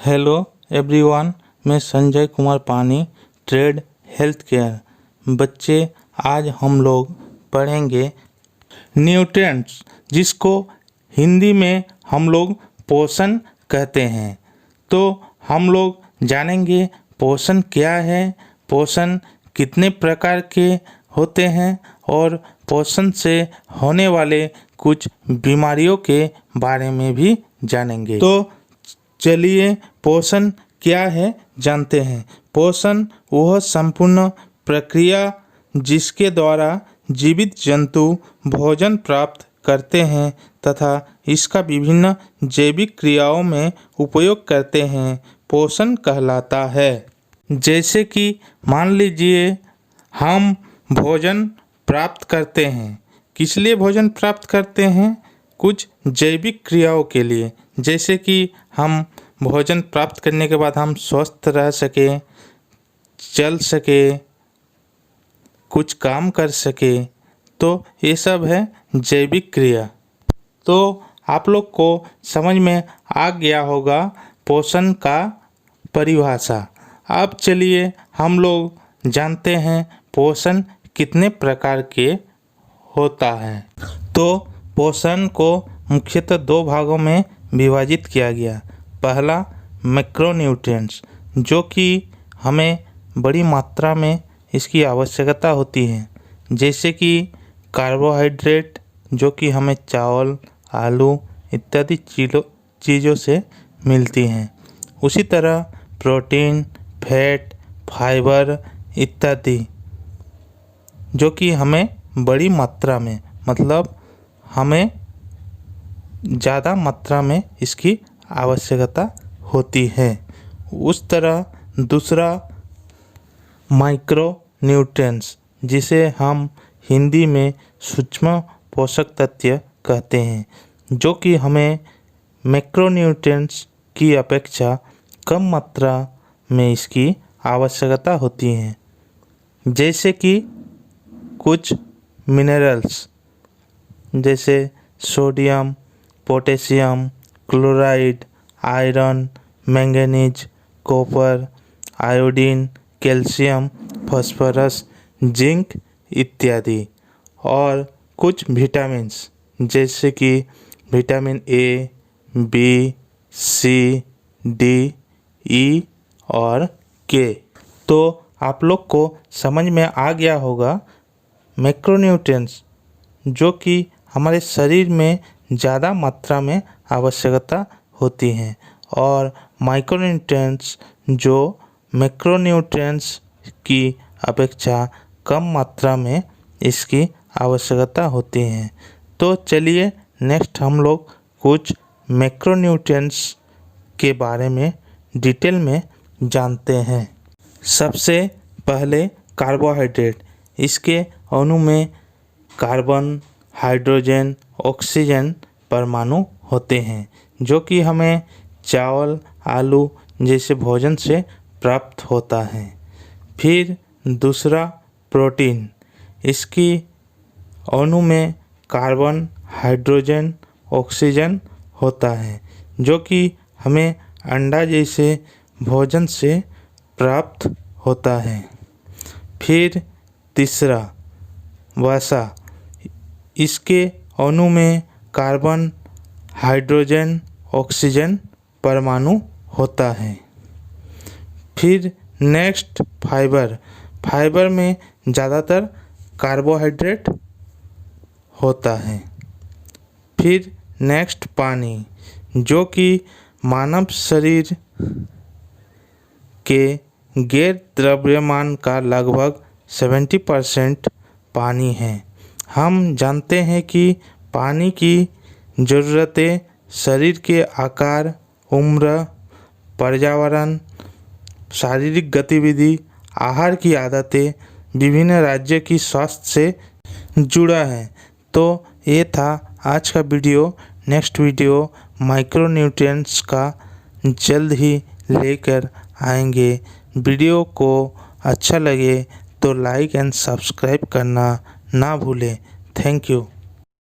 Hello everyone, मैं संजय कुमार पानी, trade health care. बच्चे, आज हम लोग पढ़ेंगे न्यूट्रिएंट्स, जिसको हिंदी में हम लोग पोषण कहते हैं। तो हम लोग जानेंगे पोषण क्या है, पोषण कितने प्रकार के होते हैं और पोषण से होने वाले कुछ बीमारियों के बारे में भी जानेंगे। तो चलिए पोषण क्या है जानते हैं। पोषण वह संपूर्ण प्रक्रिया जिसके द्वारा जीवित जंतु भोजन प्राप्त करते हैं तथा इसका विभिन्न जैविक क्रियाओं में उपयोग करते हैं, पोषण कहलाता है। जैसे कि मान लीजिए हम भोजन प्राप्त करते हैं। किस लिए भोजन प्राप्त करते हैं? कुछ जैविक क्रियाओं के लिए। जैसे कि हम भोजन प्राप्त करने के बाद हम स्वस्थ रह सके, चल सके, कुछ काम कर सके, तो ये सब है जैविक क्रिया। तो आप लोग को समझ में आ गया होगा पोषण का परिभाषा। अब चलिए हम लोग जानते हैं पोषण कितने प्रकार के होता है। तो पोषण को मुख्यतः दो भागों में विभाजित किया गया। पहला मैक्रोन्यूट्रिएंट्स, जो कि हमें बड़ी मात्रा में इसकी आवश्यकता होती है, जैसे कि कार्बोहाइड्रेट, जो कि हमें चावल, आलू इत्यादि चीज़ों से मिलती हैं। उसी तरह प्रोटीन, फैट, फाइबर इत्यादि, जो कि हमें बड़ी मात्रा में, मतलब हमें ज़्यादा मात्रा में इसकी आवश्यकता होती है। उस तरह दूसरा माइक्रो न्यूट्रिएंट्स, जिसे हम हिंदी में सूक्ष्म पोषक तत्व कहते हैं, जो कि हमें मैक्रोन्यूट्रिएंट्स की अपेक्षा कम मात्रा में इसकी आवश्यकता होती है। जैसे कि कुछ मिनरल्स जैसे sodium, potassium, chloride, iron, manganese, copper, iodine, calcium, phosphorus, zinc इत्यादि। और कुछ विटामिन्स जैसे कि vitamin A, B, C, D, E और के। तो आप लोग को समझ में आ गया होगा मैक्रोन्यूट्रिएंट्स, जो कि हमारे शरीर में ज़्यादा मात्रा में आवश्यकता होती हैं, और माइक्रोन्यूट्रिएंट्स जो मैक्रोन्यूट्रिएंट्स की अपेक्षा कम मात्रा में इसकी आवश्यकता होती हैं। तो चलिए नेक्स्ट हम लोग कुछ मैक्रोन्यूट्रिएंट्स के बारे में डिटेल में जानते हैं। सबसे पहले कार्बोहाइड्रेट। इसके अणु में कार्बन, हाइड्रोजन, ऑक्सीजन परमाणु होते हैं, जो कि हमें चावल, आलू जैसे भोजन से प्राप्त होता है। फिर दूसरा प्रोटीन। इसकी अणु में कार्बन, हाइड्रोजन, ऑक्सीजन होता है, जो कि हमें अंडा जैसे भोजन से प्राप्त होता है। फिर तीसरा वसा। इसके अणु में कार्बन, हाइड्रोजन, ऑक्सीजन परमाणु होता है। फिर नेक्स्ट फाइबर। फाइबर में ज़्यादातर कार्बोहाइड्रेट होता है। फिर नेक्स्ट पानी, जो कि मानव शरीर के गैर द्रव्यमान का लगभग 70% पानी है। हम जानते हैं कि पानी की ज़रूरतें शरीर के आकार, उम्र, पर्यावरण, शारीरिक गतिविधि, आहार की आदतें, विभिन्न राज्य की स्वास्थ्य से जुड़ा है। तो ये था आज का वीडियो। नेक्स्ट वीडियो माइक्रोन्यूट्रिएंट्स का जल्द ही लेकर आएंगे। वीडियो को अच्छा लगे तो लाइक एंड सब्सक्राइब करना ना भूलें। Thank you.